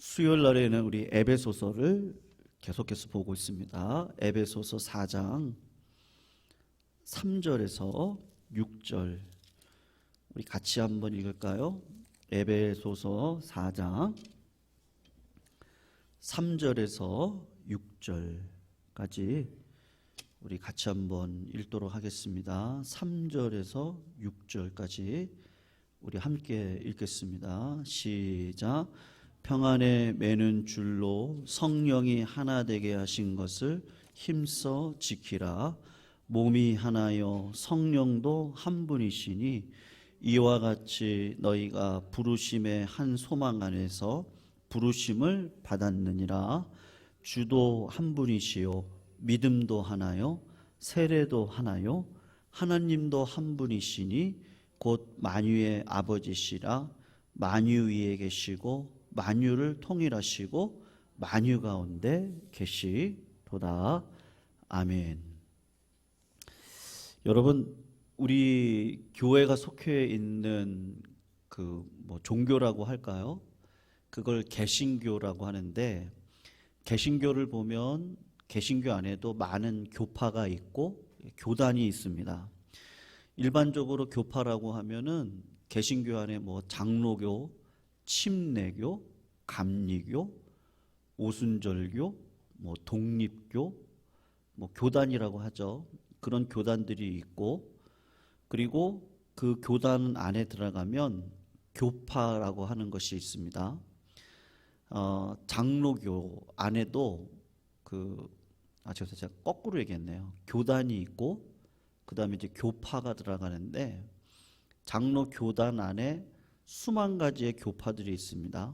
수요일 날에는 우리 에베소서를 계속해서 보고 있습니다. 에베소서 4장 3절에서 6절 우리 같이 한번 읽을까요? 에베소서 4장 3절에서 6절까지 우리 같이 한번 읽도록 하겠습니다. 3절에서 6절까지 우리 함께 읽겠습니다. 시작. 평안에 매는 줄로 성령이 하나 되게 하신 것을 힘써 지키라. 몸이 하나요 성령도 한 분이시니 이와 같이 너희가 부르심의 한 소망 안에서 부르심을 받았느니라. 주도 한 분이시요 믿음도 하나요 세례도 하나요 하나님도 한 분이시니 곧 만유의 아버지시라. 만유 위에 계시고 만유를 통일하시고 만유 가운데 계시도다. 아멘. 여러분, 우리 교회가 속해 있는 종교라고 할까요? 그걸 개신교라고 하는데, 개신교를 보면 개신교 안에도 많은 교파가 있고 교단이 있습니다. 일반적으로 교파라고 하면은 개신교 안에 장로교, 침례교, 감리교, 오순절교, 독립교, 교단이라고 하죠. 그런 교단들이 있고, 그리고 그 교단 안에 들어가면 교파라고 하는 것이 있습니다. 장로교 안에도 제가 거꾸로 얘기했네요. 교단이 있고, 그 다음에 이제 교파가 들어가는데, 장로 교단 안에 수만 가지의 교파들이 있습니다.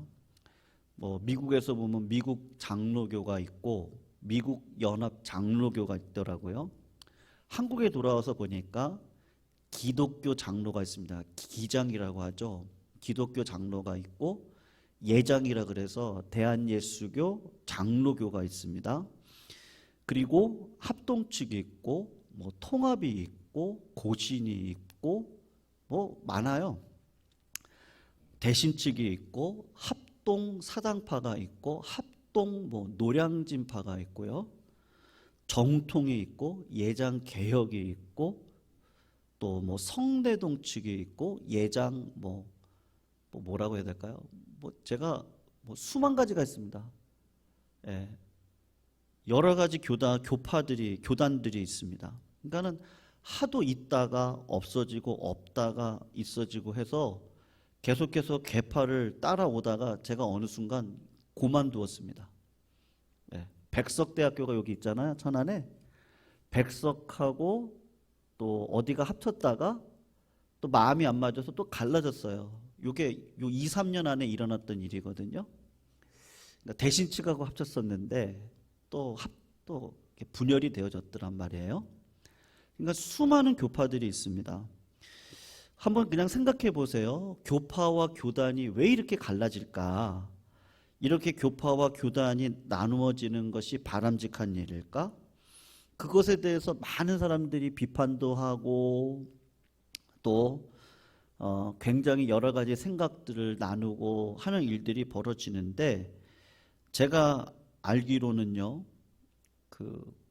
미국에서 보면 미국 장로교가 있고 미국 연합 장로교가 있더라고요. 한국에 돌아와서 보니까 기독교 장로가 있습니다. 기장이라고 하죠. 기독교 장로가 있고 예장이라 그래서 대한예수교 장로교가 있습니다. 그리고 합동측이 있고 통합이 있고 고신이 있고 많아요. 대신측이 있고 합동 사당파가 있고 합동 노량진파가 있고요. 정통이 있고 예장 개혁이 있고 또 성대동 측이 있고 예장 뭐라고 해야 될까요? 제가 수만 가지가 있습니다. 예. 여러 가지 교단들이 있습니다. 그러니까는 하도 있다가 없어지고 없다가 있어지고 해서 계속해서 개파를 따라오다가 제가 어느 순간 고만두었습니다. 네. 백석대학교가 여기 있잖아요. 천안에. 백석하고 또 어디가 합쳤다가 또 마음이 안 맞아서 또 갈라졌어요. 이게 2, 3년 안에 일어났던 일이거든요. 그러니까 대신측하고 합쳤었는데 또 분열이 되어졌더란 말이에요. 그러니까 수많은 교파들이 있습니다. 한번 그냥 생각해 보세요. 교파와 교단이 왜 이렇게 갈라질까? 이렇게 교파와 교단이 나누어지는 것이 바람직한 일일까? 그것에 대해서 많은 사람들이 비판도 하고 또 굉장히 여러 가지 생각들을 나누고 하는 일들이 벌어지는데, 제가 알기로는요,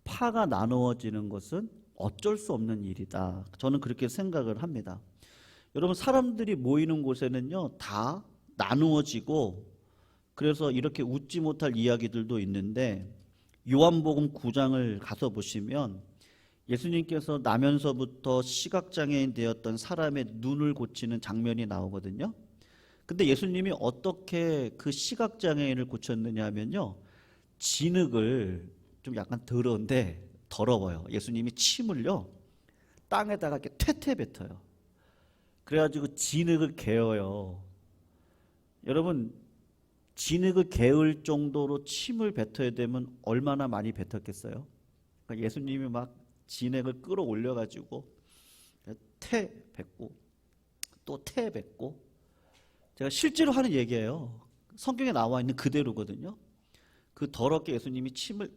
파가 나누어지는 것은 어쩔 수 없는 일이다. 저는 그렇게 생각을 합니다. 여러분, 사람들이 모이는 곳에는요 다 나누어지고, 그래서 이렇게 웃지 못할 이야기들도 있는데, 요한복음 9장을 가서 보시면 예수님께서 나면서부터 시각장애인 되었던 사람의 눈을 고치는 장면이 나오거든요. 근데 예수님이 어떻게 그 시각장애인을 고쳤느냐 하면요, 진흙을, 좀 약간 더러워요. 예수님이 침을요 땅에다가 이렇게 퇴퇴 뱉어요. 그래가지고 진흙을 개어요. 여러분, 진흙을 개을 정도로 침을 뱉어야 되면 얼마나 많이 뱉었겠어요? 그러니까 예수님이 막 진흙을 끌어올려가지고 태 뱉고 또 태 뱉고, 제가 실제로 하는 얘기예요. 성경에 나와 있는 그대로거든요. 그 더럽게 예수님이 침을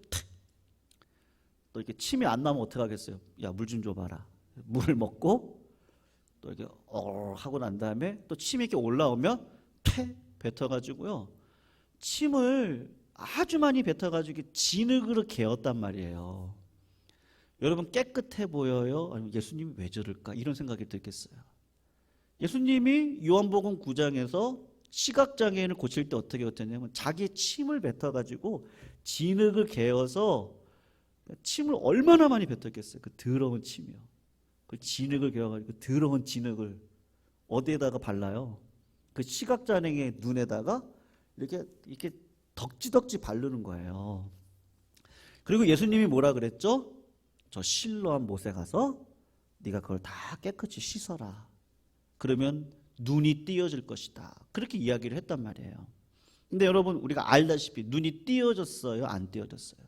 또 이렇게 침이 안 나면 어떡하겠어요? 야, 물 좀 줘봐라. 물을 먹고 또 이렇게 하고 난 다음에 또 침이 이렇게 올라오면 퇴 뱉어가지고요, 침을 아주 많이 뱉어가지고 진흙으로 개었단 말이에요. 여러분 깨끗해 보여요? 아니면 예수님이 왜 저럴까? 이런 생각이 들겠어요. 예수님이 요한복음 9장에서 시각장애인을 고칠 때 어떻게 어땠냐면 자기의 침을 뱉어가지고 진흙을 개어서 침을 얼마나 많이 뱉었겠어요. 그 더러운 침이요. 그 진흙을 개어가지고 그 더러운 진흙을 어디에다가 발라요? 그 시각장애인의 눈에다가 이렇게 덕지덕지 바르는 거예요. 그리고 예수님이 뭐라 그랬죠? 저 실로암 못에 가서 네가 그걸 다 깨끗이 씻어라. 그러면 눈이 띄어질 것이다. 그렇게 이야기를 했단 말이에요. 근데 여러분 우리가 알다시피 눈이 띄어졌어요? 안 띄어졌어요?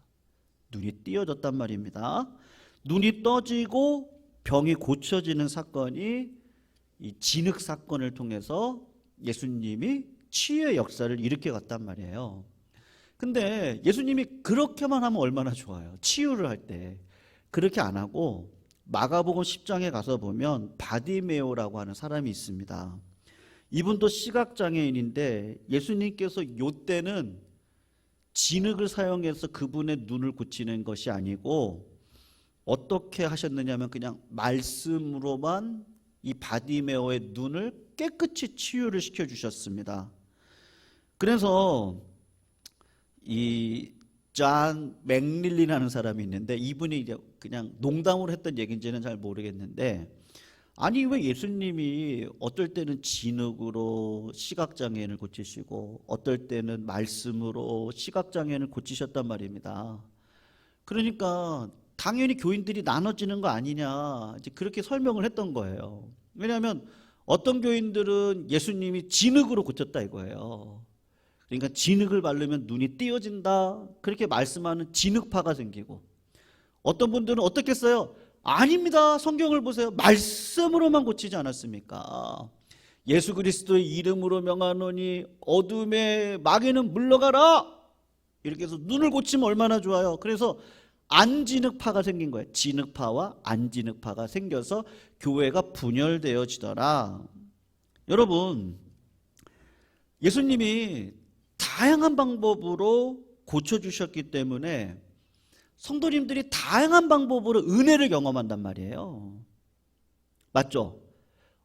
눈이 띄어졌단 말입니다. 눈이 떠지고 병이 고쳐지는 사건이 이 진흙 사건을 통해서 예수님이 치유의 역사를 일으켜 갔단 말이에요. 근데 예수님이 그렇게만 하면 얼마나 좋아요. 치유를 할 때. 그렇게 안 하고 마가복음 10장에 가서 보면 바디메오라고 하는 사람이 있습니다. 이분도 시각장애인인데 예수님께서 이때는 진흙을 사용해서 그분의 눈을 고치는 것이 아니고 어떻게 하셨느냐면 그냥 말씀으로만 이 바디메오의 눈을 깨끗이 치유를 시켜주셨습니다. 그래서 이 존 맥릴리라는 사람이 있는데 이분이 이제 그냥 농담으로 했던 얘기인지는 잘 모르겠는데 아니 왜 예수님이 어떨 때는 진흙으로 시각장애인을 고치시고 어떨 때는 말씀으로 시각장애인을 고치셨단 말입니다. 그러니까 당연히 교인들이 나눠지는 거 아니냐 이제 그렇게 설명을 했던 거예요. 왜냐하면 어떤 교인들은 예수님이 진흙으로 고쳤다 이거예요. 그러니까 진흙을 바르면 눈이 띄어진다 그렇게 말씀하는 진흙파가 생기고 어떤 분들은 어떻겠어요? 아닙니다. 성경을 보세요. 말씀으로만 고치지 않았습니까? 예수 그리스도의 이름으로 명하노니 어둠의 마귀는 물러가라 이렇게 해서 눈을 고치면 얼마나 좋아요. 그래서 안진흙파가 생긴 거예요. 진흙파와 안진흙파가 생겨서 교회가 분열되어지더라. 여러분 예수님이 다양한 방법으로 고쳐주셨기 때문에 성도님들이 다양한 방법으로 은혜를 경험한단 말이에요. 맞죠?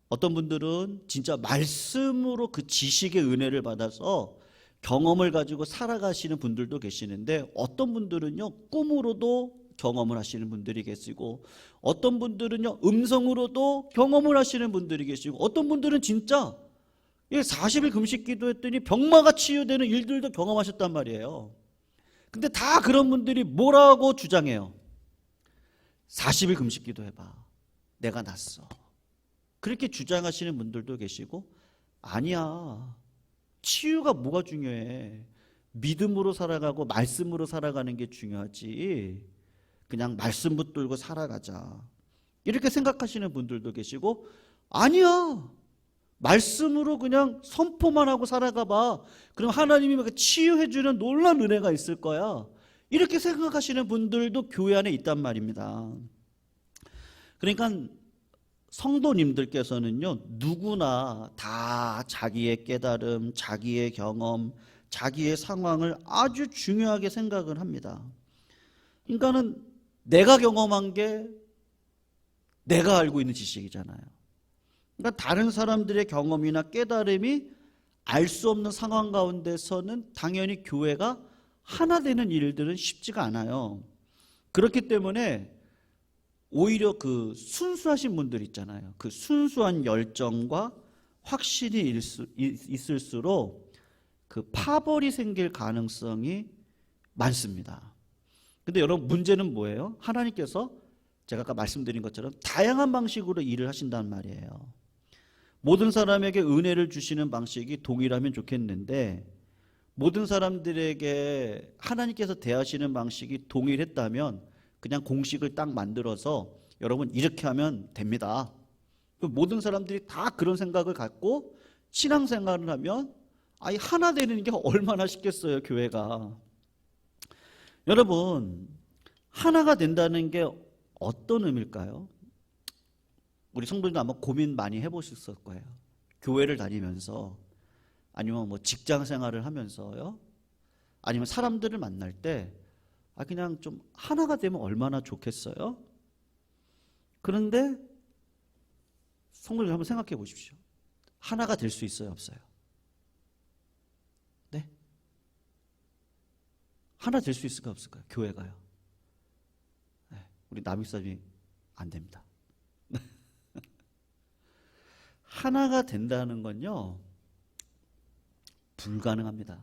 어떤 분들은 진짜 말씀으로 그 지식의 은혜를 받아서 경험을 가지고 살아가시는 분들도 계시는데 어떤 분들은요 꿈으로도 경험을 하시는 분들이 계시고 어떤 분들은요 음성으로도 경험을 하시는 분들이 계시고 어떤 분들은 진짜 40일 금식 기도했더니 병마가 치유되는 일들도 경험하셨단 말이에요. 근데 다 그런 분들이 뭐라고 주장해요? 40일 금식 기도해봐. 내가 낫어. 그렇게 주장하시는 분들도 계시고 아니야. 치유가 뭐가 중요해. 믿음으로 살아가고 말씀으로 살아가는 게 중요하지. 그냥 말씀 붙들고 살아가자. 이렇게 생각하시는 분들도 계시고 아니야. 말씀으로 그냥 선포만 하고 살아가 봐. 그럼 하나님이 치유해 주는 놀라운 은혜가 있을 거야. 이렇게 생각하시는 분들도 교회 안에 있단 말입니다. 그러니까 성도님들께서는요 누구나 다 자기의 깨달음, 자기의 경험, 자기의 상황을 아주 중요하게 생각을 합니다. 그러니까는 내가 경험한 게 내가 알고 있는 지식이잖아요. 그러니까 다른 사람들의 경험이나 깨달음이 알 수 없는 상황 가운데서는 당연히 교회가 하나 되는 일들은 쉽지가 않아요. 그렇기 때문에 오히려 그 순수하신 분들 있잖아요. 그 순수한 열정과 확신이 있을수록 그 파벌이 생길 가능성이 많습니다. 근데 여러분 문제는 뭐예요? 하나님께서 제가 아까 말씀드린 것처럼 다양한 방식으로 일을 하신단 말이에요. 모든 사람에게 은혜를 주시는 방식이 동일하면 좋겠는데 모든 사람들에게 하나님께서 대하시는 방식이 동일했다면 그냥 공식을 딱 만들어서 여러분 이렇게 하면 됩니다. 모든 사람들이 다 그런 생각을 갖고 신앙생활을 하면 아니 하나 되는 게 얼마나 쉽겠어요, 교회가. 여러분 하나가 된다는 게 어떤 의미일까요? 우리 성도님도 아마 고민 많이 해보셨을 거예요. 교회를 다니면서 아니면 뭐 직장 생활을 하면서요. 아니면 사람들을 만날 때 그냥 좀 하나가 되면 얼마나 좋겠어요? 그런데 성도님 한번 생각해 보십시오. 하나가 될 수 있어요, 없어요? 네? 하나 될 수 있을까 없을까요? 교회가요. 네, 우리 남익사님이 안 됩니다. 하나가 된다는 건요, 불가능합니다.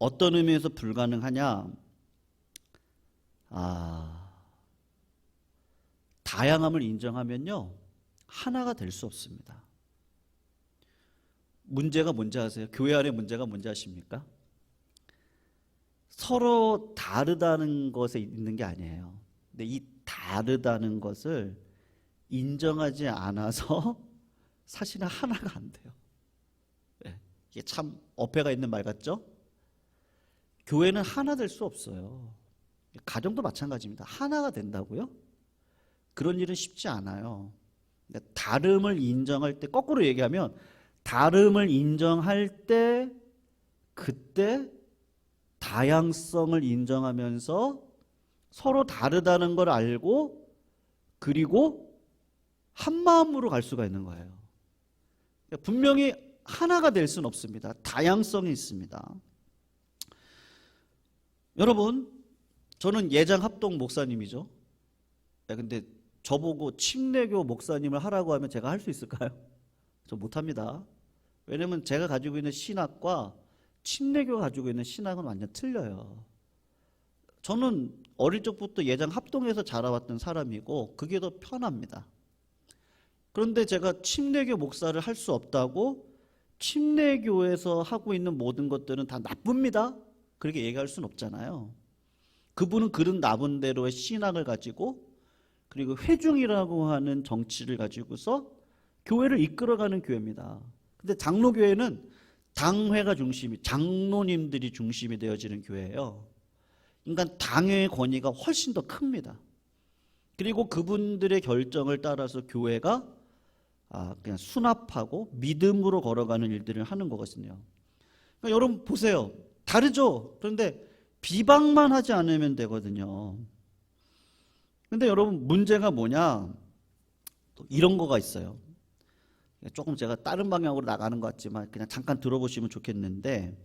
어떤 의미에서 불가능하냐? 다양함을 인정하면요, 하나가 될 수 없습니다. 문제가 뭔지 아세요? 교회 안에 문제가 뭔지 아십니까? 서로 다르다는 것에 있는 게 아니에요. 근데 이 다르다는 것을 인정하지 않아서 사실은 하나가 안 돼요. 네, 이게 참 어폐가 있는 말 같죠? 교회는 하나 될 수 없어요. 가정도 마찬가지입니다. 하나가 된다고요? 그런 일은 쉽지 않아요. 다름을 인정할 때, 거꾸로 얘기하면 다름을 인정할 때 그때 다양성을 인정하면서 서로 다르다는 걸 알고 그리고 한 마음으로 갈 수가 있는 거예요. 분명히 하나가 될 수는 없습니다. 다양성이 있습니다. 여러분, 저는 예장 합동 목사님이죠. 근데 저보고 침례교 목사님을 하라고 하면 제가 할 수 있을까요? 저 못합니다. 왜냐면 제가 가지고 있는 신학과 침례교가 가지고 있는 신학은 완전 틀려요. 저는 어릴 적부터 예장 합동에서 자라왔던 사람이고 그게 더 편합니다. 그런데 제가 침례교 목사를 할 수 없다고 침례교에서 하고 있는 모든 것들은 다 나쁩니다. 그렇게 얘기할 수는 없잖아요. 그분은 그런 나름대로의 신학을 가지고 그리고 회중이라고 하는 정치를 가지고서 교회를 이끌어가는 교회입니다. 근데 장로교회는 당회가 중심이, 장로님들이 중심이 되어지는 교회예요. 그러니까 당회의 권위가 훨씬 더 큽니다. 그리고 그분들의 결정을 따라서 교회가 그냥 수납하고 믿음으로 걸어가는 일들을 하는 거거든요. 그러니까 여러분 보세요. 다르죠? 그런데 비방만 하지 않으면 되거든요. 근데 여러분 문제가 뭐냐? 또 이런 거가 있어요. 조금 제가 다른 방향으로 나가는 것 같지만 그냥 잠깐 들어보시면 좋겠는데,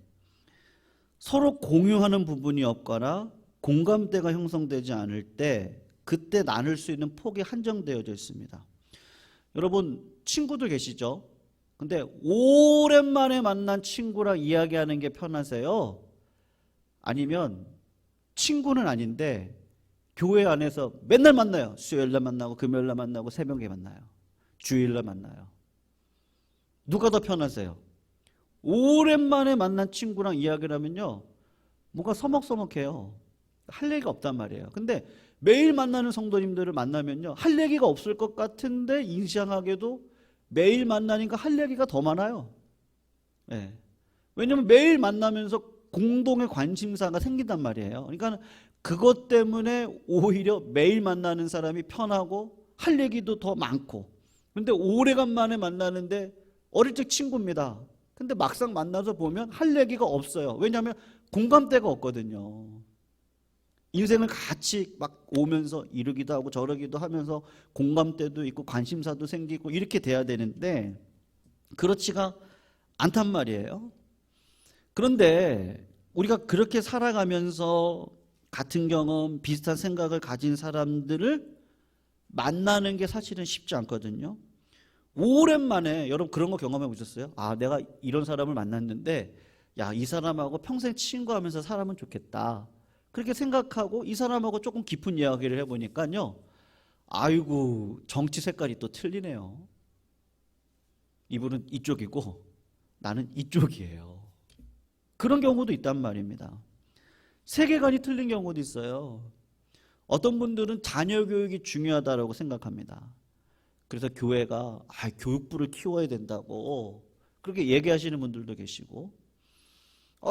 서로 공유하는 부분이 없거나 공감대가 형성되지 않을 때 그때 나눌 수 있는 폭이 한정되어져 있습니다. 여러분 친구들 계시죠? 근데 오랜만에 만난 친구랑 이야기하는 게 편하세요? 아니면 친구는 아닌데 교회 안에서 맨날 만나요. 수요일날 만나고 금요일날 만나고 새벽에 만나요. 주일날 만나요. 누가 더 편하세요? 오랜만에 만난 친구랑 이야기를 하면요, 뭔가 서먹서먹해요. 할 얘기가 없단 말이에요. 근데 매일 만나는 성도님들을 만나면요, 할 얘기가 없을 것 같은데 이상하게도 매일 만나니까 할 얘기가 더 많아요. 네. 왜냐하면 매일 만나면서 공동의 관심사가 생긴단 말이에요. 그러니까 그것 때문에 오히려 매일 만나는 사람이 편하고 할 얘기도 더 많고. 근데 오래간만에 만나는데 어릴 적 친구입니다. 근데 막상 만나서 보면 할 얘기가 없어요. 왜냐하면 공감대가 없거든요. 인생을 같이 막 오면서 이러기도 하고 저러기도 하면서 공감대도 있고 관심사도 생기고 이렇게 돼야 되는데 그렇지가 않단 말이에요. 그런데 우리가 그렇게 살아가면서 같은 경험, 비슷한 생각을 가진 사람들을 만나는 게 사실은 쉽지 않거든요. 오랜만에, 여러분 그런 거 경험해 보셨어요? 내가 이런 사람을 만났는데 이 사람하고 평생 친구하면서 살아면 좋겠다. 그렇게 생각하고 이 사람하고 조금 깊은 이야기를 해보니까요, 아이고 정치 색깔이 또 틀리네요. 이분은 이쪽이고 나는 이쪽이에요. 그런 경우도 있단 말입니다. 세계관이 틀린 경우도 있어요. 어떤 분들은 자녀 교육이 중요하다고 생각합니다. 그래서 교회가 교육부를 키워야 된다고 그렇게 얘기하시는 분들도 계시고,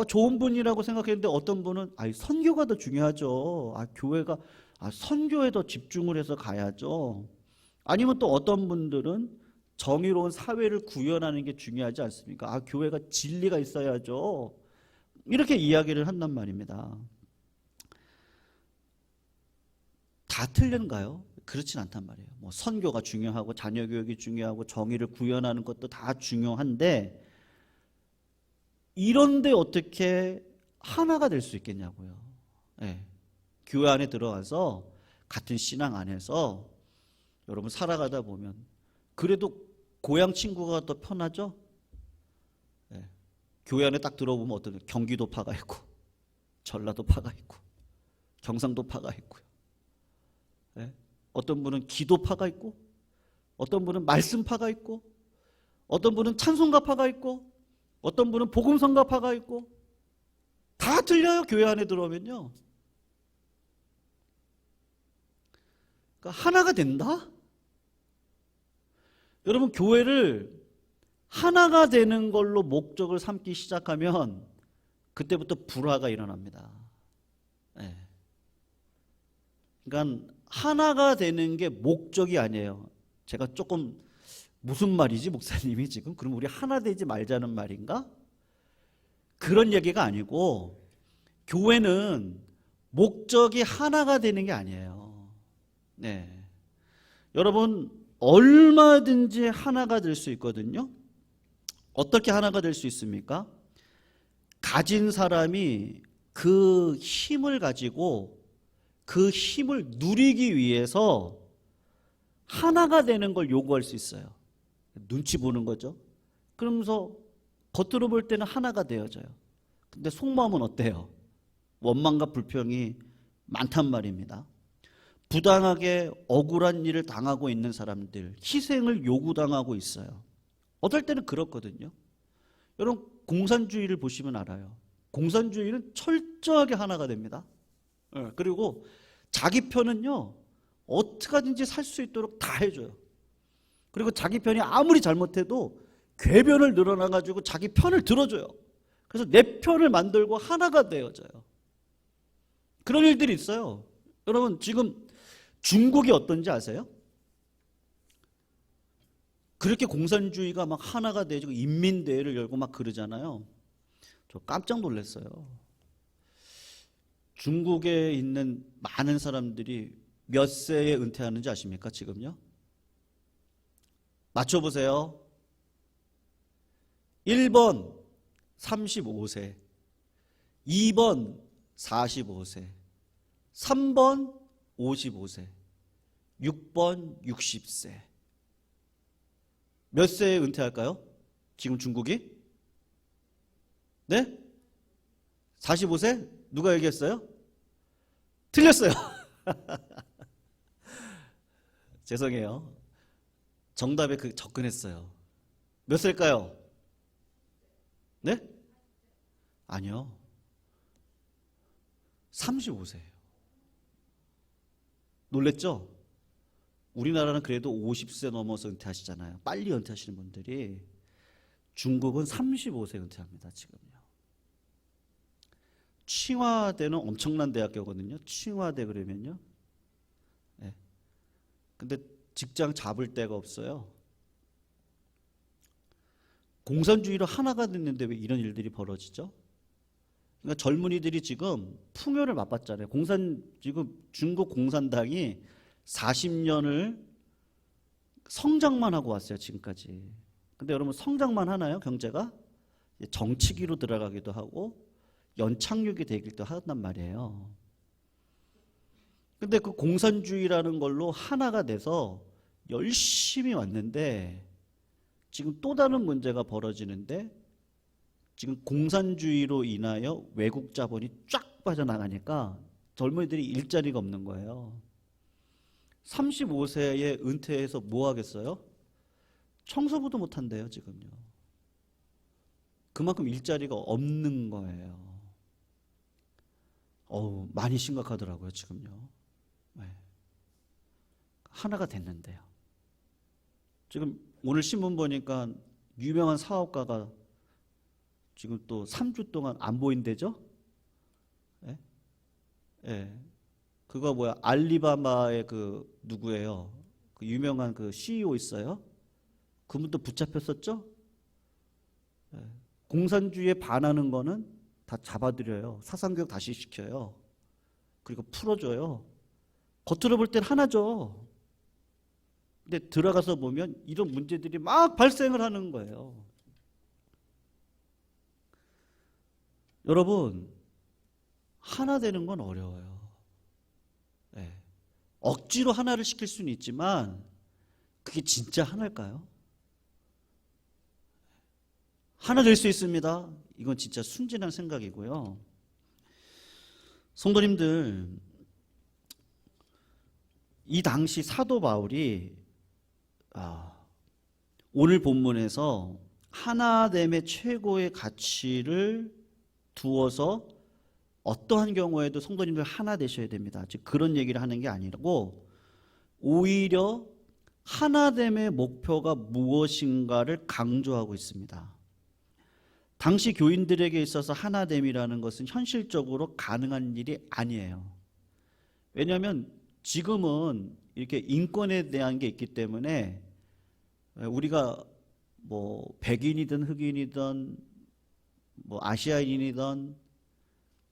좋은 분이라고 생각했는데 어떤 분은 선교가 더 중요하죠. 교회가 선교에 더 집중을 해서 가야죠. 아니면 또 어떤 분들은 정의로운 사회를 구현하는 게 중요하지 않습니까? 교회가 진리가 있어야죠. 이렇게 이야기를 한단 말입니다. 다 틀린가요? 그렇진 않단 말이에요. 뭐 선교가 중요하고 자녀 교육이 중요하고 정의를 구현하는 것도 다 중요한데, 이런데 어떻게 하나가 될 수 있겠냐고요. 네. 교회 안에 들어가서 같은 신앙 안에서 여러분 살아가다 보면 그래도 고향 친구가 더 편하죠? 네. 교회 안에 딱 들어보면 어떤 경기도 파가 있고 전라도 파가 있고 경상도 파가 있고요. 네. 어떤 분은 기도파가 있고 어떤 분은 말씀파가 있고 어떤 분은 찬송가파가 있고 어떤 분은 복음성가파가 있고 다 틀려요. 교회 안에 들어오면요. 그러니까 하나가 된다? 여러분 교회를 하나가 되는 걸로 목적을 삼기 시작하면 그때부터 불화가 일어납니다. 네. 그러니까 하나가 되는 게 목적이 아니에요. 제가 조금 무슨 말이지 목사님이 지금? 그럼 우리 하나 되지 말자는 말인가? 그런 얘기가 아니고 교회는 목적이 하나가 되는 게 아니에요. 네. 여러분 얼마든지 하나가 될 수 있거든요. 어떻게 하나가 될 수 있습니까? 가진 사람이 그 힘을 가지고 그 힘을 누리기 위해서 하나가 되는 걸 요구할 수 있어요. 눈치 보는 거죠. 그러면서 겉으로 볼 때는 하나가 되어져요. 근데 속마음은 어때요? 원망과 불평이 많단 말입니다. 부당하게 억울한 일을 당하고 있는 사람들, 희생을 요구당하고 있어요. 어떨 때는 그렇거든요. 여러분 공산주의를 보시면 알아요. 공산주의는 철저하게 하나가 됩니다. 그리고 자기 편은요 어떻게 하든지 살 수 있도록 다 해줘요. 그리고 자기 편이 아무리 잘못해도 궤변을 늘어나가지고 자기 편을 들어줘요. 그래서 내 편을 만들고 하나가 되어져요. 그런 일들이 있어요. 여러분 지금 중국이 어떤지 아세요? 그렇게 공산주의가 막 하나가 되고 인민대회를 열고 막 그러잖아요. 저 깜짝 놀랐어요. 중국에 있는 많은 사람들이 몇 세에 은퇴하는지 아십니까? 지금요? 맞춰보세요. 1번 35세, 2번 45세, 3번 55세, 6번 60세. 몇 세에 은퇴할까요? 지금 중국이? 네? 45세? 누가 얘기했어요? 틀렸어요. 죄송해요. 정답에 접근했어요. 몇 세일까요? 네? 아니요. 35세예요. 놀랬죠? 우리나라는 그래도 50세 넘어서 은퇴하시잖아요. 빨리 은퇴하시는 분들이. 중국은 35세 은퇴합니다. 지금요. 칭화대는 엄청난 대학교거든요. 칭화대 그러면요. 네. 근데 직장 잡을 데가 없어요. 공산주의로 하나가 됐는데 왜 이런 일들이 벌어지죠? 그러니까 젊은이들이 지금 풍요를 맛봤잖아요. 지금 중국 공산당이 40년을 성장만 하고 왔어요. 지금까지. 근데 여러분 성장만 하나요? 경제가? 정치기로 들어가기도 하고 연착륙이 되기도 한단 말이에요. 근데 그 공산주의라는 걸로 하나가 돼서 열심히 왔는데 지금 또 다른 문제가 벌어지는데 지금 공산주의로 인하여 외국 자본이 쫙 빠져나가니까 젊은이들이 일자리가 없는 거예요. 35세에 은퇴해서 뭐 하겠어요? 청소부도 못 한대요, 지금요. 그만큼 일자리가 없는 거예요. 많이 심각하더라고요, 지금요. 네. 하나가 됐는데요. 지금 오늘 신문 보니까 유명한 사업가가 지금 또 3주 동안 안 보인대죠? 예? 예. 그거 뭐야? 알리바바의 그 누구예요? 그 유명한 그 CEO 있어요? 그분도 붙잡혔었죠? 예. 공산주의에 반하는 거는 다 다 잡아들여요. 사상교육 다시 시켜요. 그리고 풀어줘요. 겉으로 볼 땐 하나죠. 근데 들어가서 보면 이런 문제들이 막 발생을 하는 거예요. 여러분, 하나 되는 건 어려워요. 네. 억지로 하나를 시킬 수는 있지만 그게 진짜 하나일까요? 하나 될 수 있습니다. 이건 진짜 순진한 생각이고요. 성도님들, 이 당시 사도 바울이 오늘 본문에서 하나됨의 최고의 가치를 두어서 어떠한 경우에도 성도님들 하나 되셔야 됩니다. 즉 그런 얘기를 하는 게 아니고 오히려 하나됨의 목표가 무엇인가를 강조하고 있습니다. 당시 교인들에게 있어서 하나됨이라는 것은 현실적으로 가능한 일이 아니에요. 왜냐하면 지금은 이렇게 인권에 대한 게 있기 때문에 우리가 뭐 백인이든 흑인이든 뭐 아시아인이든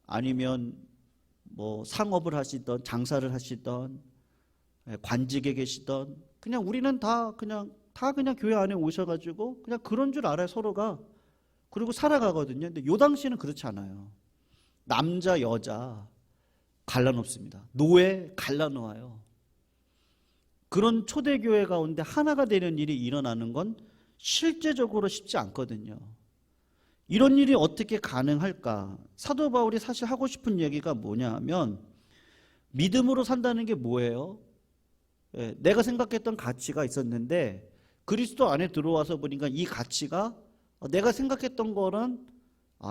아니면 뭐 상업을 하시던 장사를 하시던 관직에 계시던 그냥 우리는 다 그냥 교회 안에 오셔가지고 그냥 그런 줄 알아요, 서로가. 그리고 살아가거든요. 근데 요 당시는 그렇지 않아요. 남자 여자 갈라놓습니다. 노예 갈라놓아요. 그런 초대교회 가운데 하나가 되는 일이 일어나는 건 실제적으로 쉽지 않거든요. 이런 일이 어떻게 가능할까? 사도 바울이 사실 하고 싶은 얘기가 뭐냐 하면 믿음으로 산다는 게 뭐예요? 내가 생각했던 가치가 있었는데 그리스도 안에 들어와서 보니까 이 가치가 내가 생각했던 거는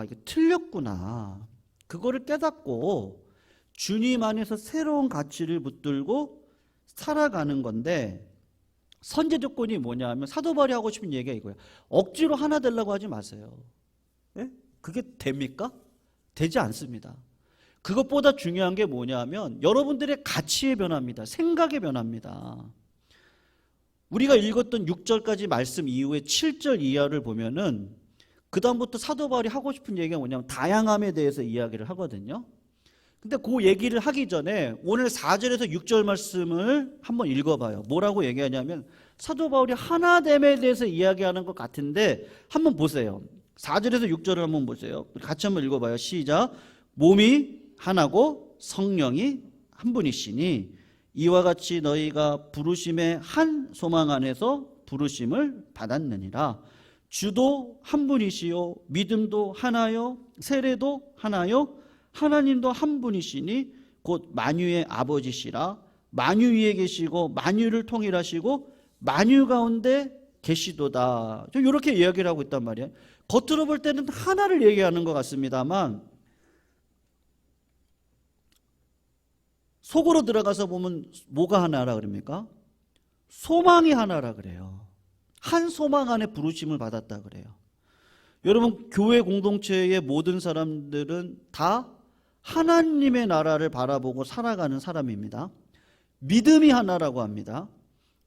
이게 틀렸구나. 그거를 깨닫고 주님 안에서 새로운 가치를 붙들고 살아가는 건데 선제 조건이 뭐냐 하면 사도 바울이 하고 싶은 얘기가 이거예요. 억지로 하나 되려고 하지 마세요. 예? 그게 됩니까? 되지 않습니다. 그것보다 중요한 게 뭐냐 하면 여러분들의 가치의 변화입니다. 생각의 변화입니다. 우리가 읽었던 6절까지 말씀 이후에 7절 이하를 보면은 그 다음부터 사도 바울이 하고 싶은 얘기가 뭐냐면 다양함에 대해서 이야기를 하거든요. 근데 그 얘기를 하기 전에 오늘 4절에서 6절 말씀을 한번 읽어봐요. 뭐라고 얘기하냐면 사도 바울이 하나됨에 대해서 이야기하는 것 같은데 한번 보세요. 4절에서 6절을 한번 보세요. 같이 한번 읽어봐요. 시작. 몸이 하나고 성령이 한 분이시니 이와 같이 너희가 부르심의 한 소망 안에서 부르심을 받았느니라. 주도 한 분이시요 믿음도 하나요 세례도 하나요 하나님도 한 분이시니 곧 만유의 아버지시라. 만유 위에 계시고 만유를 통일하시고 만유 가운데 계시도다. 이렇게 이야기를 하고 있단 말이에요. 겉으로 볼 때는 하나를 얘기하는 것 같습니다만 속으로 들어가서 보면 뭐가 하나라 그럽니까? 소망이 하나라 그래요. 한 소망 안에 부르심을 받았다 그래요. 여러분, 교회 공동체의 모든 사람들은 다 하나님의 나라를 바라보고 살아가는 사람입니다. 믿음이 하나라고 합니다.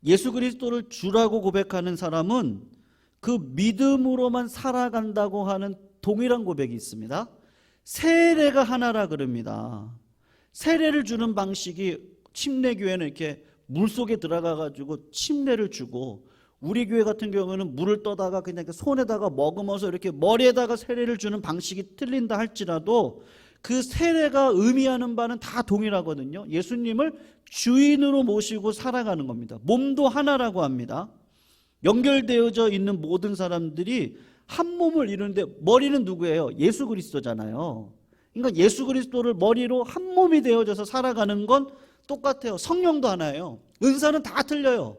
예수 그리스도를 주라고 고백하는 사람은 그 믿음으로만 살아간다고 하는 동일한 고백이 있습니다. 세례가 하나라 그럽니다. 세례를 주는 방식이 침례교회는 이렇게 물속에 들어가 가지고 침례를 주고 우리 교회 같은 경우는 물을 떠다가 그냥 손에다가 머금어서 이렇게 머리에다가 세례를 주는 방식이 틀린다 할지라도 그 세례가 의미하는 바는 다 동일하거든요. 예수님을 주인으로 모시고 살아가는 겁니다. 몸도 하나라고 합니다. 연결되어져 있는 모든 사람들이 한 몸을 이루는데 머리는 누구예요? 예수 그리스도잖아요. 그러니까 예수 그리스도를 머리로 한 몸이 되어져서 살아가는 건 똑같아요. 성령도 하나예요. 은사는 다 틀려요.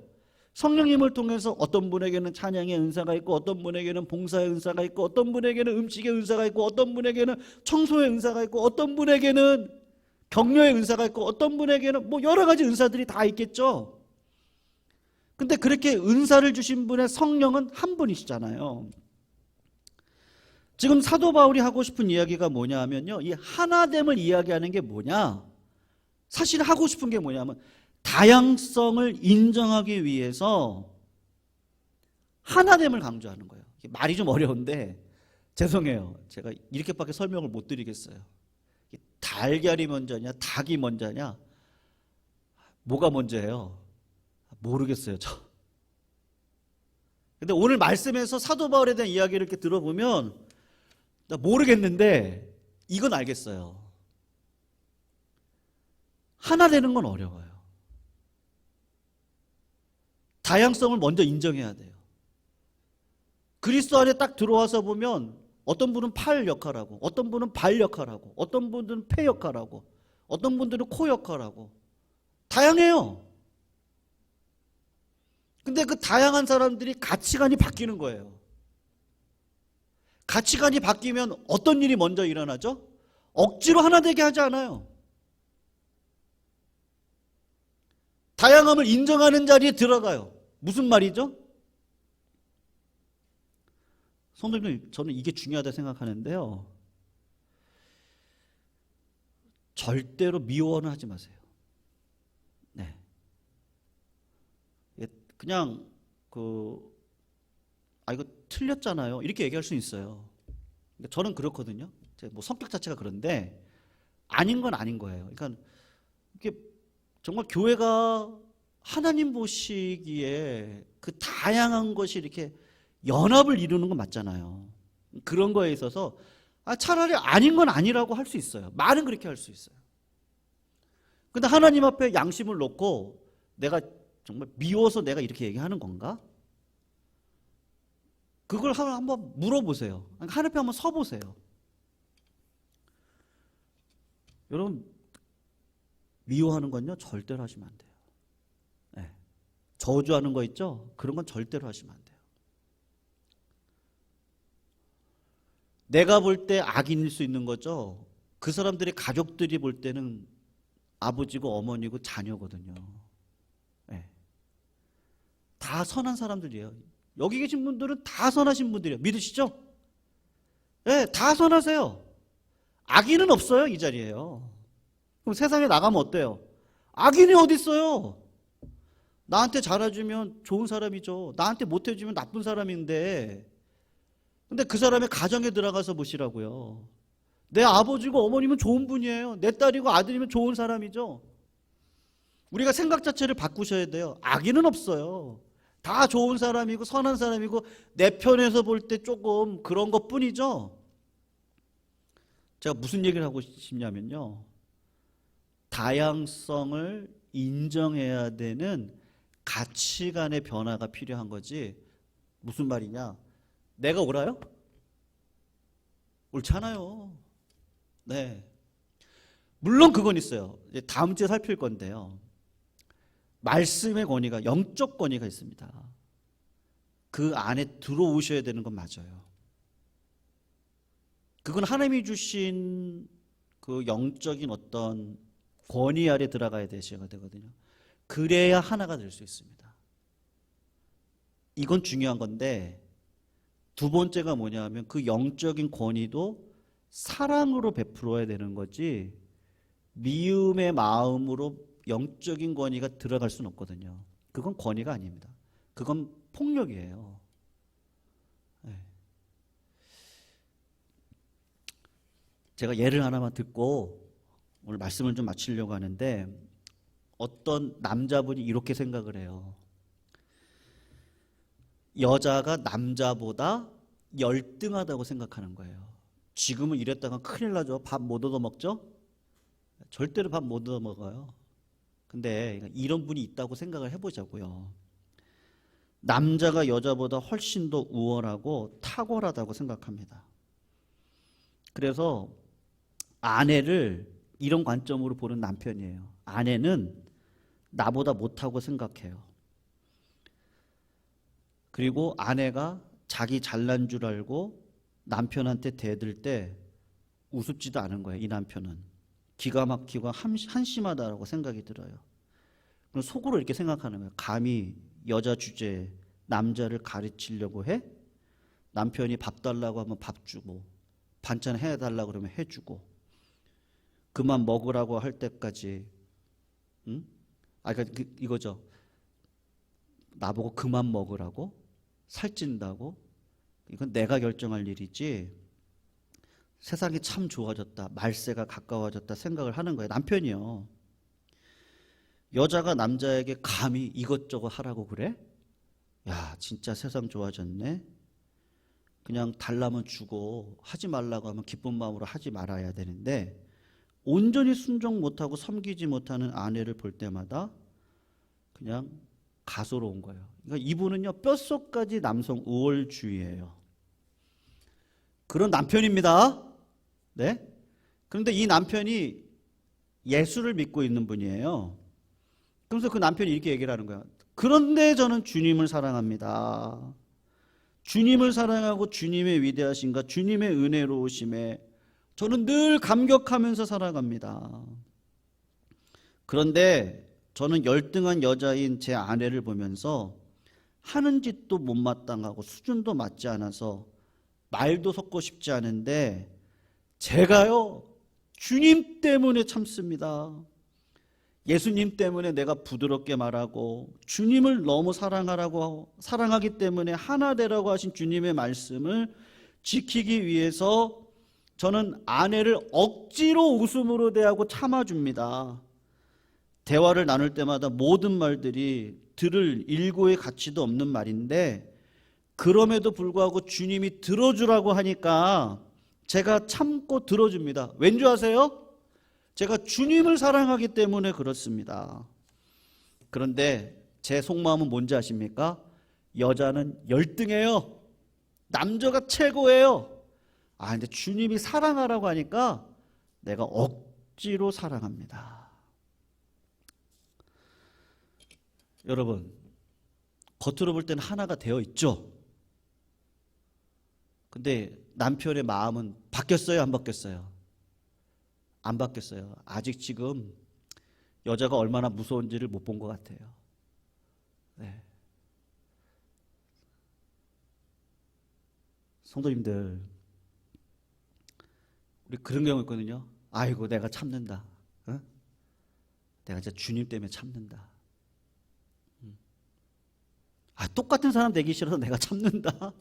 성령님을 통해서 어떤 분에게는 찬양의 은사가 있고 어떤 분에게는 봉사의 은사가 있고 어떤 분에게는 음식의 은사가 있고 어떤 분에게는 청소의 은사가 있고 어떤 분에게는 격려의 은사가 있고 어떤 분에게는 뭐 여러 가지 은사들이 다 있겠죠. 근데 그렇게 은사를 주신 분의 성령은 한 분이시잖아요. 지금 사도 바울이 하고 싶은 이야기가 뭐냐 하면요, 이 하나됨을 이야기하는 게 뭐냐, 사실 하고 싶은 게 뭐냐면 다양성을 인정하기 위해서 하나됨을 강조하는 거예요. 말이 좀 어려운데 죄송해요. 제가 이렇게밖에 설명을 못 드리겠어요. 달걀이 먼저냐, 닭이 먼저냐, 뭐가 먼저예요? 모르겠어요, 저. 근데 오늘 말씀에서 사도 바울에 대한 이야기를 이렇게 들어보면 나 모르겠는데 이건 알겠어요. 하나 되는 건 어려워요. 다양성을 먼저 인정해야 돼요. 그리스도 안에 딱 들어와서 보면 어떤 분은 팔 역할하고, 어떤 분은 발 역할하고, 어떤 분들은 폐 역할하고, 어떤 분들은 코 역할하고, 다양해요. 근데 그 다양한 사람들이 가치관이 바뀌는 거예요. 가치관이 바뀌면 어떤 일이 먼저 일어나죠? 억지로 하나 되게 하지 않아요. 다양함을 인정하는 자리에 들어가요. 무슨 말이죠? 성도님, 저는 이게 중요하다 생각하는데요. 절대로 미워는 하지 마세요. 네. 그냥 이거 틀렸잖아요. 이렇게 얘기할 수 있어요. 저는 그렇거든요. 뭐 성격 자체가 그런데 아닌 건 아닌 거예요. 그러니까 이게 정말 교회가 하나님 보시기에 그 다양한 것이 이렇게 연합을 이루는 건 맞잖아요. 그런 거에 있어서 차라리 아닌 건 아니라고 할 수 있어요. 말은 그렇게 할 수 있어요. 근데 하나님 앞에 양심을 놓고 내가 정말 미워서 내가 이렇게 얘기하는 건가? 그걸 한번 물어보세요. 하나님 앞에 한번 서보세요. 여러분, 미워하는 건요 절대로 하시면 안 돼요. 네. 저주하는 거 있죠? 그런 건 절대로 하시면 안 돼요. 내가 볼 때 악인일 수 있는 거죠. 그 사람들의 가족들이 볼 때는 아버지고 어머니고 자녀거든요. 네. 다 선한 사람들이에요. 여기 계신 분들은 다 선하신 분들이에요. 믿으시죠? 네, 다 선하세요. 악인은 없어요, 이 자리에요. 그럼 세상에 나가면 어때요? 악인이 어디 있어요? 나한테 잘해주면 좋은 사람이죠. 나한테 못해주면 나쁜 사람인데, 근데 그 사람의 가정에 들어가서 보시라고요. 내 아버지고 어머니면 좋은 분이에요. 내 딸이고 아들이면 좋은 사람이죠. 우리가 생각 자체를 바꾸셔야 돼요. 악인은 없어요. 다 좋은 사람이고 선한 사람이고 내 편에서 볼 때 조금 그런 것뿐이죠. 제가 무슨 얘기를 하고 싶냐면요. 다양성을 인정해야 되는 가치관의 변화가 필요한 거지. 무슨 말이냐? 내가 옳아요? 옳잖아요. 네. 물론 그건 있어요. 이제 다음 주에 살필 건데요. 말씀의 권위가, 영적 권위가 있습니다. 그 안에 들어오셔야 되는 건 맞아요. 그건 하나님이 주신 그 영적인 어떤 권위 아래 들어가야 되셔야 되거든요. 그래야 하나가 될 수 있습니다. 이건 중요한 건데, 두 번째가 뭐냐 하면 그 영적인 권위도 사랑으로 베풀어야 되는 거지 미움의 마음으로 영적인 권위가 들어갈 수는 없거든요. 그건 권위가 아닙니다. 그건 폭력이에요. 네. 제가 예를 하나만 듣고 오늘 말씀을 좀 마치려고 하는데, 어떤 남자분이 이렇게 생각을 해요. 여자가 남자보다 열등하다고 생각하는 거예요. 지금은 이랬다가 큰일 나죠. 밥 못 얻어 먹죠? 절대로 밥 못 얻어 먹어요. 근데 이런 분이 있다고 생각을 해보자고요. 남자가 여자보다 훨씬 더 우월하고 탁월하다고 생각합니다. 그래서 아내를 이런 관점으로 보는 남편이에요. 아내는 나보다 못하고 생각해요. 그리고 아내가 자기 잘난 줄 알고 남편한테 대들 때 우습지도 않은 거예요. 이 남편은 기가 막히고 한심하다라고 생각이 들어요. 그럼 속으로 이렇게 생각하는 거예요. 감히 여자 주제에 남자를 가르치려고 해? 남편이 밥 달라고 하면 밥 주고, 반찬 해달라고 그러면 해주고, 그만 먹으라고 할 때까지, 응? 그러니까 이거죠. 나보고 그만 먹으라고? 살찐다고? 이건 내가 결정할 일이지 세상이 참 좋아졌다, 말세가 가까워졌다 생각을 하는 거예요. 남편이요. 여자가 남자에게 감히 이것저것 하라고 그래? 야, 진짜 세상 좋아졌네. 그냥 달라면 주고 하지 말라고 하면 기쁜 마음으로 하지 말아야 되는데, 온전히 순종 못하고 섬기지 못하는 아내를 볼 때마다 그냥 가소로운 거예요. 그러니까 이분은요, 뼛속까지 남성 우월주의예요. 그런 남편입니다. 네? 그런데 이 남편이 예수를 믿고 있는 분이에요. 그래서 그 남편이 이렇게 얘기를 하는 거야. 그런데 저는 주님을 사랑합니다. 주님을 사랑하고 주님의 위대하심과 주님의 은혜로우심에 저는 늘 감격하면서 살아갑니다. 그런데 저는 열등한 여자인 제 아내를 보면서 하는 짓도 못마땅하고 수준도 맞지 않아서 말도 섞고 싶지 않은데, 제가요, 주님 때문에 참습니다. 예수님 때문에 내가 부드럽게 말하고, 주님을 너무 사랑하기 때문에 하나 되라고 하신 주님의 말씀을 지키기 위해서 저는 아내를 억지로 웃음으로 대하고 참아줍니다. 대화를 나눌 때마다 모든 말들이 들을 일고의 가치도 없는 말인데, 그럼에도 불구하고 주님이 들어주라고 하니까 제가 참고 들어줍니다. 왠지 아세요? 제가 주님을 사랑하기 때문에 그렇습니다. 그런데 제 속마음은 뭔지 아십니까? 여자는 열등해요. 남자가 최고예요. 아, 근데 주님이 사랑하라고 하니까 내가 억지로 사랑합니다. 여러분, 겉으로 볼 때는 하나가 되어 있죠. 근데 남편의 마음은 바뀌었어요, 안 바뀌었어요? 안 바뀌었어요. 아직 지금 여자가 얼마나 무서운지를 못 본 것 같아요. 네. 성도님들, 우리 그런 경우 있거든요. 아이고, 내가 참는다. 어? 내가 진짜 주님 때문에 참는다. 아, 똑같은 사람 되기 싫어서 내가 참는다.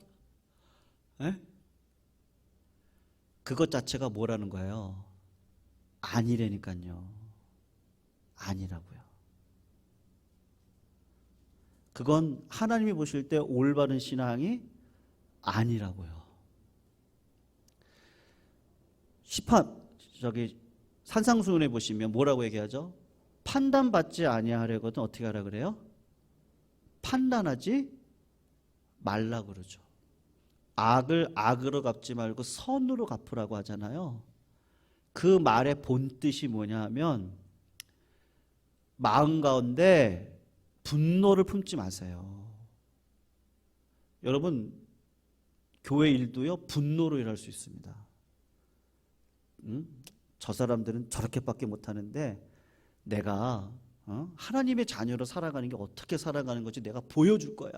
에? 그것 자체가 뭐라는 거예요? 아니라니까요. 아니라고요. 그건 하나님이 보실 때 올바른 신앙이 아니라고요. 산상수훈에 보시면 뭐라고 얘기하죠? 판단받지 아니하려거든 어떻게 하라 그래요? 판단하지 말라 그러죠. 악을 악으로 갚지 말고 선으로 갚으라고 하잖아요. 그 말의 본뜻이 뭐냐 하면, 마음 가운데 분노를 품지 마세요. 여러분, 교회 일도요, 분노로 일할 수 있습니다. 저 사람들은 저렇게밖에 못하는데 내가 하나님의 자녀로 살아가는 게 어떻게 살아가는 건지 내가 보여줄 거야.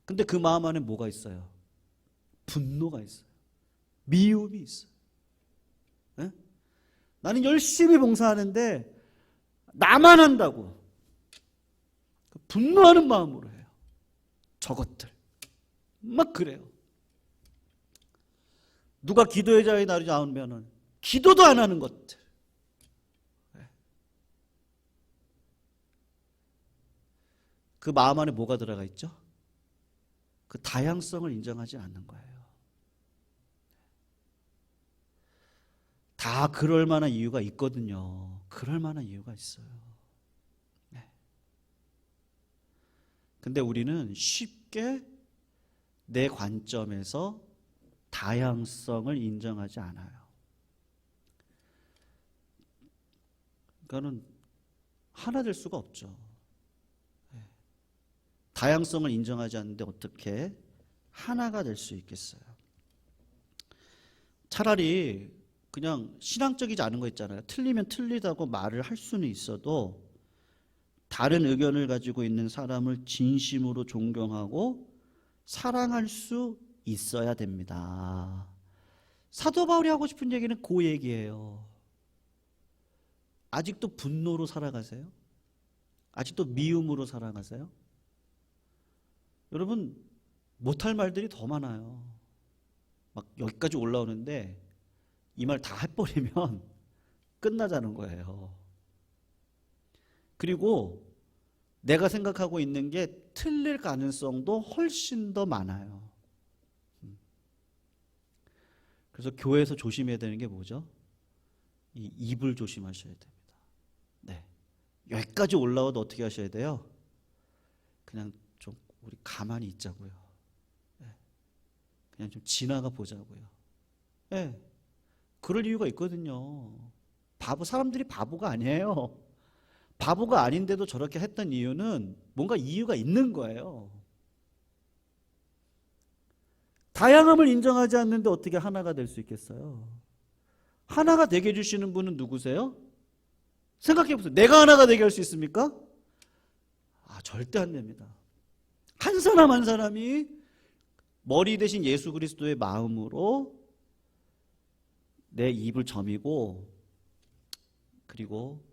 근데 그 마음 안에 뭐가 있어요? 분노가 있어요. 미움이 있어요. 에? 나는 열심히 봉사하는데 나만 한다고 분노하는 마음으로 해요. 저것들 막 그래요. 누가 기도의 자리에 나오면은 기도도 안 하는 것들. 그 마음 안에 뭐가 들어가 있죠? 그 다양성을 인정하지 않는 거예요. 다 그럴 만한 이유가 있거든요. 그럴 만한 이유가 있어요. 네. 근데 우리는 쉽게 내 관점에서 다양성을 인정하지 않아요. 그러니까는 하나 될 수가 없죠. 다양성을 인정하지 않는데 어떻게 하나가 될 수 있겠어요? 차라리 그냥 신앙적이지 않은 거 있잖아요. 틀리면 틀리다고 말을 할 수는 있어도 다른 의견을 가지고 있는 사람을 진심으로 존경하고 사랑할 수 있어야 됩니다. 사도 바울이 하고 싶은 얘기는 그 얘기예요. 아직도 분노로 살아가세요? 아직도 미움으로 살아가세요? 여러분, 못할 말들이 더 많아요. 막 여기까지 올라오는데 이 말 다 해버리면 끝나자는 거예요. 그리고 내가 생각하고 있는 게 틀릴 가능성도 훨씬 더 많아요. 그래서 교회에서 조심해야 되는 게 뭐죠? 이 입을 조심하셔야 됩니다. 네. 여기까지 올라와도 어떻게 하셔야 돼요? 그냥 좀 우리 가만히 있자고요. 네. 그냥 좀 지나가 보자고요. 네. 그럴 이유가 있거든요. 사람들이 바보가 아니에요. 바보가 아닌데도 저렇게 했던 이유는 뭔가 이유가 있는 거예요. 다양함을 인정하지 않는데 어떻게 하나가 될 수 있겠어요? 하나가 되게 해주시는 분은 누구세요? 생각해 보세요. 내가 하나가 되게 할 수 있습니까? 절대 안 됩니다. 한 사람 한 사람이 머리 대신 예수 그리스도의 마음으로 내 입을 점이고, 그리고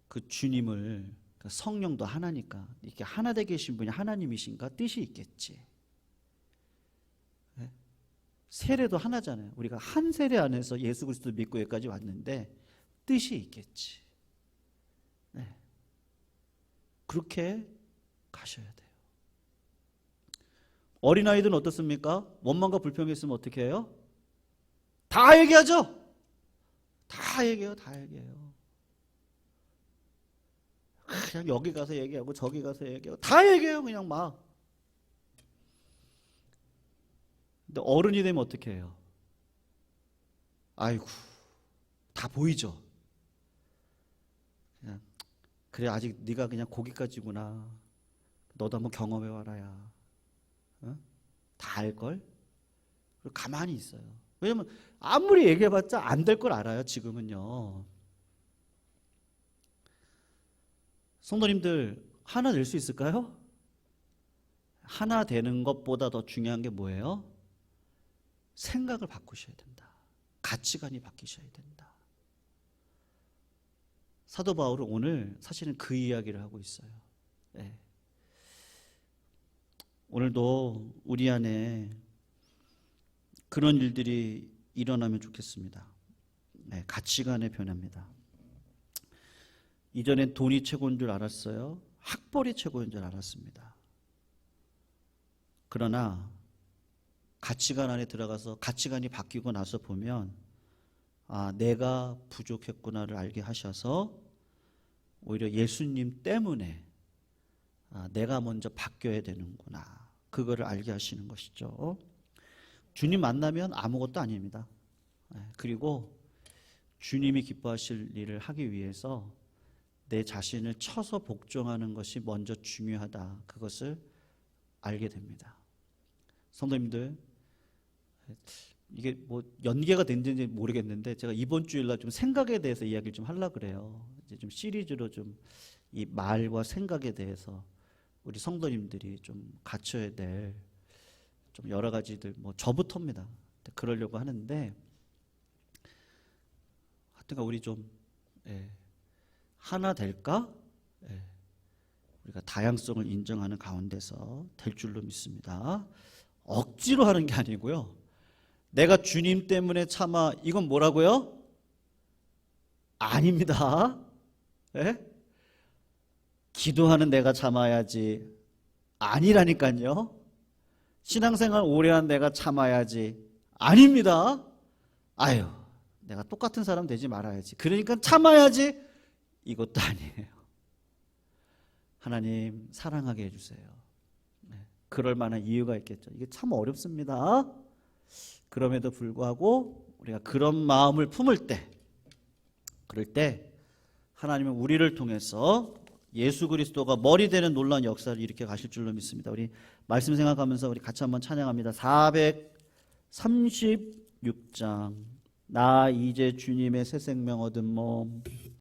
그 주님을, 성령도 하나니까 이렇게 하나 되게 계신 분이 하나님이신가 뜻이 있겠지. 네? 세례도 하나잖아요. 우리가 한 세례 안에서 예수 그리스도 믿고 여기까지 왔는데 뜻이 있겠지. 네. 그렇게 가셔야 돼요. 어린아이들은 어떻습니까? 원망과 불평이 있으면 어떻게 해요? 다 얘기하죠. 다 얘기해요. 그냥 여기 가서 얘기하고 저기 가서 얘기하고 다 얘기해요. 그냥 막. 근데 어른이 되면 어떻게 해요? 아이고, 다 보이죠. 그냥 그래, 아직 네가 그냥 거기까지구나. 너도 한번 경험해 와라야. 어? 다 알걸? 그리고 가만히 있어요. 왜냐면 아무리 얘기해봤자 안 될 걸 알아요. 지금은요. 성도님들, 하나 될 수 있을까요? 하나 되는 것보다 더 중요한 게 뭐예요? 생각을 바꾸셔야 된다. 가치관이 바뀌셔야 된다. 사도 바울은 오늘 사실은 그 이야기를 하고 있어요. 네. 오늘도 우리 안에 그런 일들이 일어나면 좋겠습니다. 네, 가치관의 변화입니다. 이전엔 돈이 최고인 줄 알았어요. 학벌이 최고인 줄 알았습니다. 그러나 가치관 안에 들어가서 가치관이 바뀌고 나서 보면 내가 부족했구나를 알게 하셔서 오히려 예수님 때문에 내가 먼저 바뀌어야 되는구나, 그거를 알게 하시는 것이죠. 주님 만나면 아무것도 아닙니다. 그리고 주님이 기뻐하실 일을 하기 위해서 내 자신을 쳐서 복종하는 것이 먼저 중요하다, 그것을 알게 됩니다. 성도님들, 이게 뭐 연계가 된지는 모르겠는데 제가 이번 주일날 좀 생각에 대해서 이야기를 좀 하려고 그래요. 이제 좀 시리즈로 좀 이 말과 생각에 대해서 우리 성도님들이 좀 갖춰야 될 좀 여러 가지들, 뭐 저부터입니다. 그러려고 하는데 하여튼 우리 좀 하나 될까? 우리가 다양성을 인정하는 가운데서 될 줄로 믿습니다. 억지로 하는 게 아니고요. 내가 주님 때문에 참아, 이건 뭐라고요? 아닙니다. 기도하는 내가 참아야지, 아니라니까요. 신앙생활 오래 한 내가 참아야지, 아닙니다. 아유, 내가 똑같은 사람 되지 말아야지, 그러니까 참아야지, 이것도 아니에요. 하나님 사랑하게 해주세요. 그럴 만한 이유가 있겠죠. 이게 참 어렵습니다. 그럼에도 불구하고 우리가 그런 마음을 품을 때, 그럴 때 하나님은 우리를 통해서 예수 그리스도가 머리 되는 놀라운 역사를 일으켜 가실 줄로 믿습니다. 우리 말씀 생각하면서 우리 같이 한번 찬양합니다. 436장 나 이제 주님의 새 생명 얻은 몸.